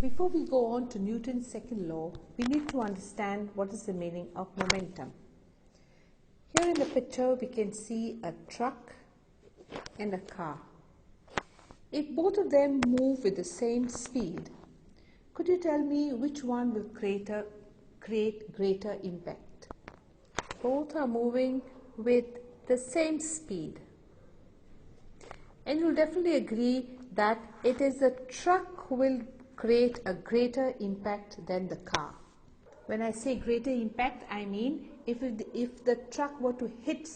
Before we go on to Newton's second law, we need to understand what is the meaning of momentum. Here in the picture we can see a truck and a car. If both of them move with the same speed, could you tell me which one will create greater impact? Both are moving with the same speed. And you'll definitely agree that it is the truck who will create a greater impact than the car. When I say greater impact, I mean if the truck were to hit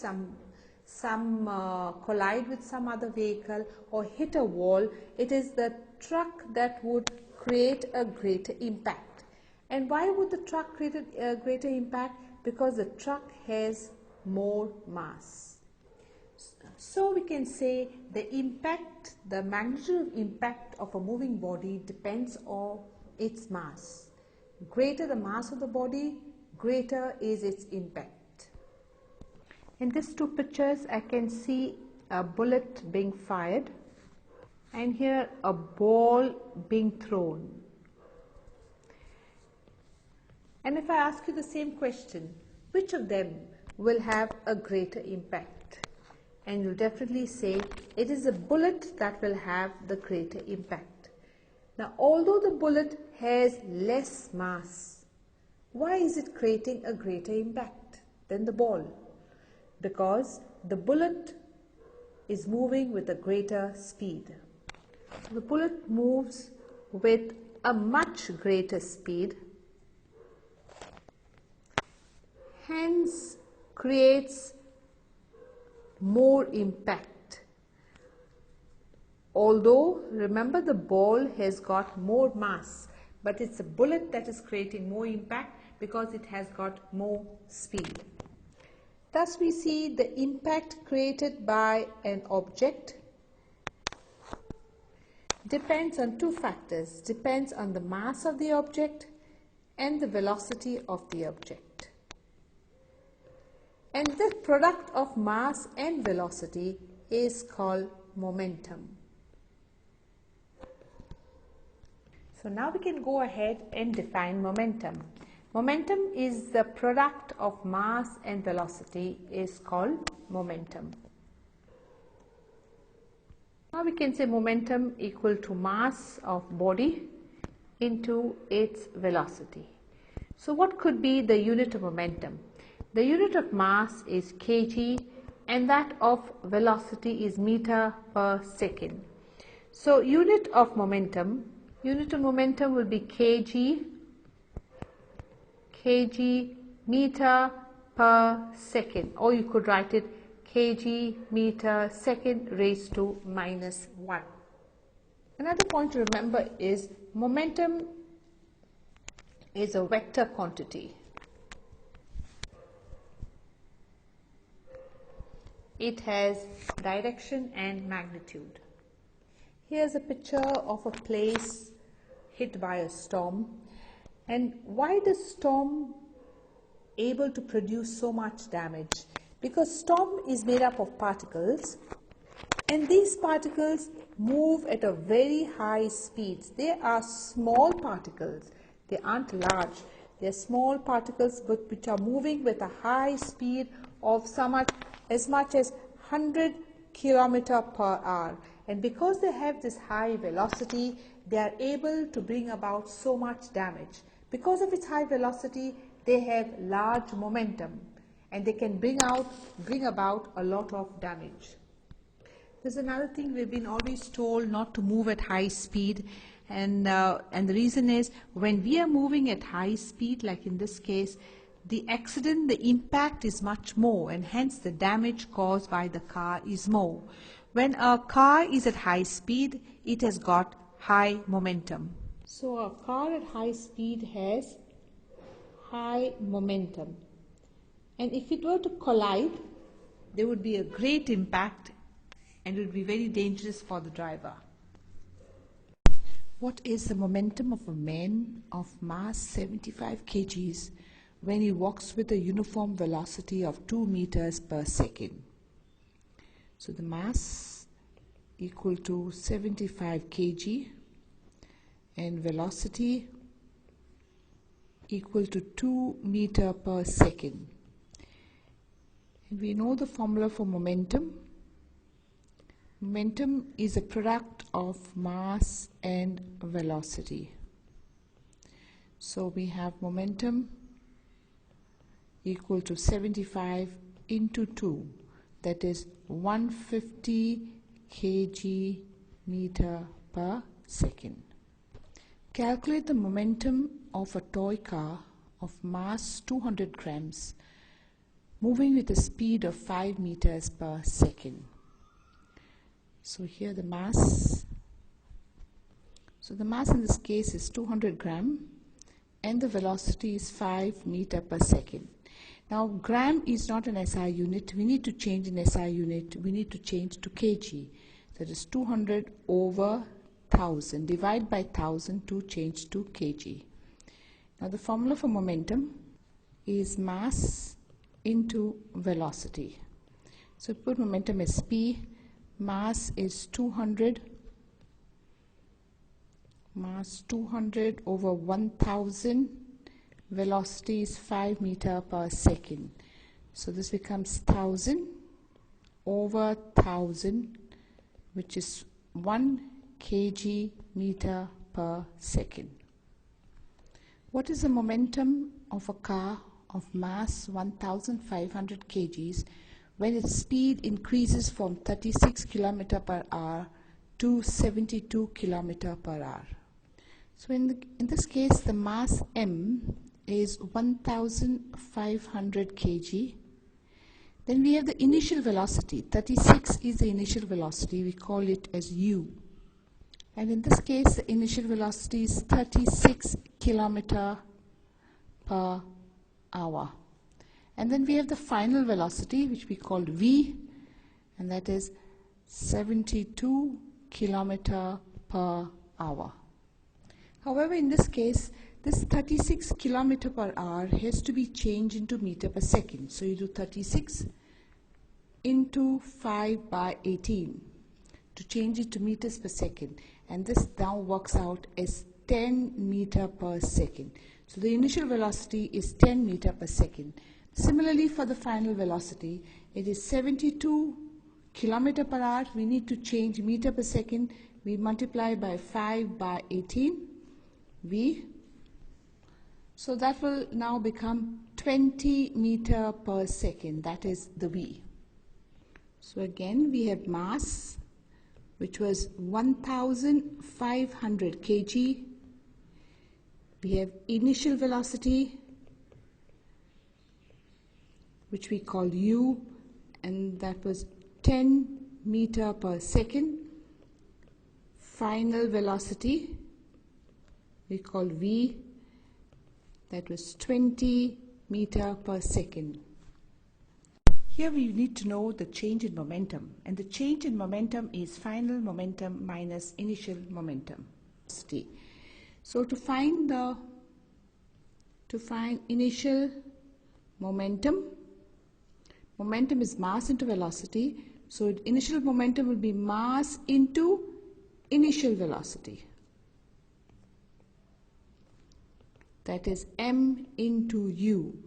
collide with some other vehicle or hit a wall, it is the truck that would create a greater impact. And why would the truck create a greater impact? Because the truck has more mass. So we can say the magnitude of impact of a moving body depends on its mass. Greater the mass of the body, greater is its impact. In these two pictures, I can see a bullet being fired and here a ball being thrown. And if I ask you the same question, which of them will have a greater impact? And you'll definitely say it is a bullet that will have the greater impact. Now, although the bullet has less mass, why is it creating a greater impact than the ball? Because the bullet is moving with a greater speed. The bullet moves with a much greater speed, hence creates more impact. Although, remember, the ball has got more mass, but it's a bullet that is creating more impact because it has got more speed. Thus, we see the impact created by an object depends on two factors, depends on the mass of the object and the velocity of the object. And the product of mass and velocity is called momentum. So now we can go ahead and define momentum. Momentum is the product of mass and velocity is called momentum. Now we can say momentum equal to mass of body into its velocity. So what could be the unit of momentum? The unit of mass is kg and that of velocity is meter per second. So unit of momentum will be kg meter per second, or you could write it kg meter second raised to -1. Another point to remember is momentum is a vector quantity. It has direction and magnitude. Here's a picture of a place hit by a storm. And why is storm able to produce so much damage? Because storm is made up of particles, and these particles move at a very high speed. They are small particles. They aren't large. They're small particles which are moving with a high speed of as much as 100 km per hour. And because they have this high velocity, they are able to bring about so much damage. Because of its high velocity, they have large momentum and they can bring about a lot of damage. There's another thing we've been always told not to move at high speed, and the reason is when we are moving at high speed, like in this case, the impact is much more, and hence the damage caused by the car is more. When a car is at high speed, it has got high momentum. So a car at high speed has high momentum. And if it were to collide, there would be a great impact and it would be very dangerous for the driver. What is the momentum of a man of mass 75 kgs when he walks with a uniform velocity of 2 meters per second? So the mass equal to 75 kg and velocity equal to 2 meter per second. And we know the formula for momentum. Momentum is a product of mass and velocity. So we have momentum equal to 75 into 2, that is 150 kg meter per second. Calculate the momentum of a toy car of mass 200 grams moving with a speed of 5 meters per second. So here the mass, so the mass in this case is 200 gram and the velocity is 5 meter per second. Now gram is not an SI unit. We need to change in SI unit. We need to change to kg. That is 200 over 1000. Divide by 1000 to change to kg. Now the formula for momentum is mass into velocity. So put momentum as P. Mass is 200. Mass 200 over 1000. Velocity is 5 meter per second. So this becomes 1000 over 1000, which is 1 kg meter per second. What is the momentum of a car of mass 1500 kgs when its speed increases from 36 km per hour to 72 km per hour? So in this case, the mass m is 1500 kg. Then we have the initial velocity. 36 is the initial velocity. We call it as u. And in this case, the initial velocity is 36 km per hour. And then we have the final velocity, which we call v, and that is 72 km per hour. However, in this case, this 36 km per hour has to be changed into meter per second. So you do 36 into 5 by 18 to change it to meters per second. And this now works out as 10 meter per second. So the initial velocity is 10 meter per second. Similarly, for the final velocity, it is 72 km per hour. We need to change meter per second. We multiply by 5 by 18 v. So that will now become 20 meter per second. That is the v. So again, we have mass, which was 1500 kg. We have initial velocity, which we call u, and that was 10 meter per second. Final velocity, we call v, that was 20 meter per second. Here we need to know the change in momentum, and the change in momentum is final momentum minus initial momentum. So to find initial momentum, momentum is mass into velocity, so initial momentum will be mass into initial velocity. That is m into u.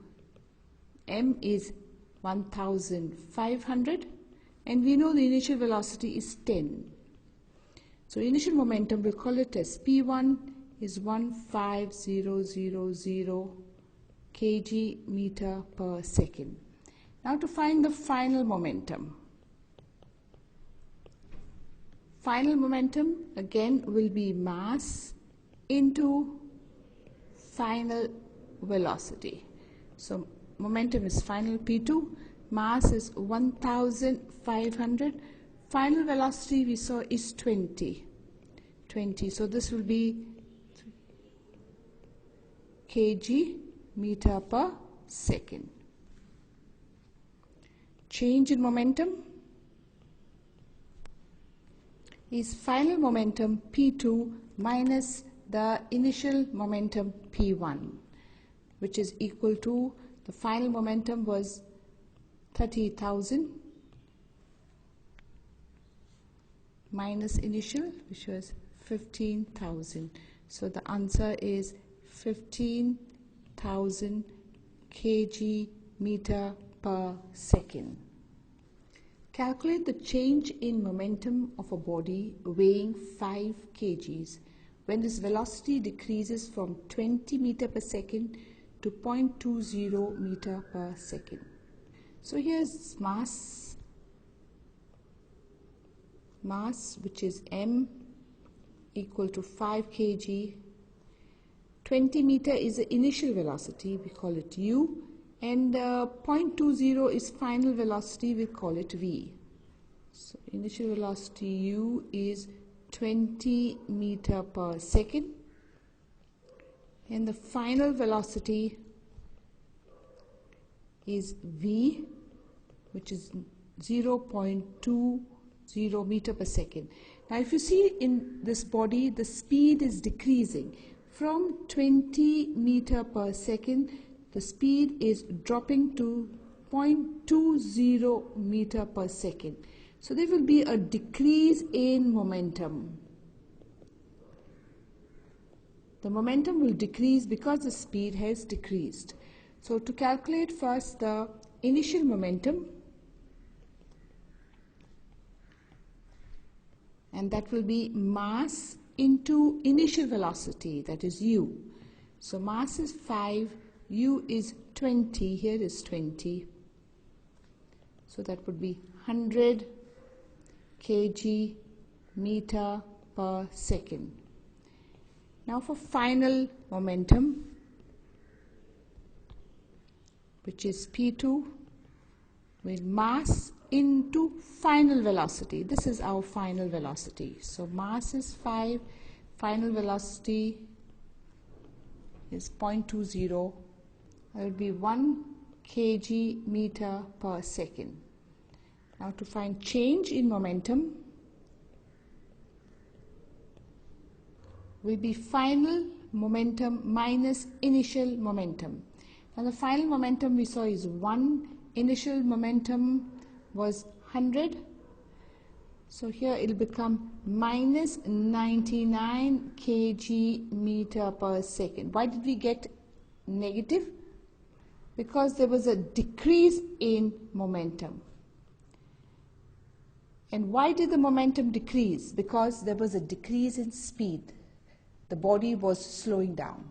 M is 1500 and we know the initial velocity is 10. So initial momentum, we'll call it as P1 is 15000 kg meter per second. Now to find the final momentum. Final momentum again will be mass into final velocity. So momentum is final P2, mass is 1500, final velocity we saw is 20. So this will be kg meter per second. Change in momentum is final momentum P2 minus the initial momentum P1, which is equal to, the final momentum was 30,000 minus initial, which was 15,000. So the answer is 15,000 kg meter per second. Calculate the change in momentum of a body weighing 5 kgs when this velocity decreases from 20 meter per second to 0.20 meter per second. So here's mass which is m equal to 5 kg. 20 meter is the initial velocity, we call it u, and 0.20 is final velocity, we call it v. So initial velocity u is 20 meter per second, and the final velocity is v, which is 0.20 meter per second. Now if you see in this body, the speed is decreasing. From 20 meter per second, the speed is dropping to 0.20 meter per second. So there will be a decrease in momentum. The momentum will decrease because the speed has decreased. So to calculate first the initial momentum, and that will be mass into initial velocity, that is u. So mass is 5, u is 20, here is 20. So that would be 100 kg meter per second. Now for final momentum, which is P2, with mass into final velocity. This is our final velocity. So mass is 5, final velocity is 0.20. That will be 1 kg meter per second. Now to find change in momentum will be final momentum minus initial momentum. Now the final momentum we saw is 1, initial momentum was 100, so here it will become minus 99 kg meter per second. Why did we get negative? Because there was a decrease in momentum. And why did the momentum decrease? Because there was a decrease in speed. The body was slowing down.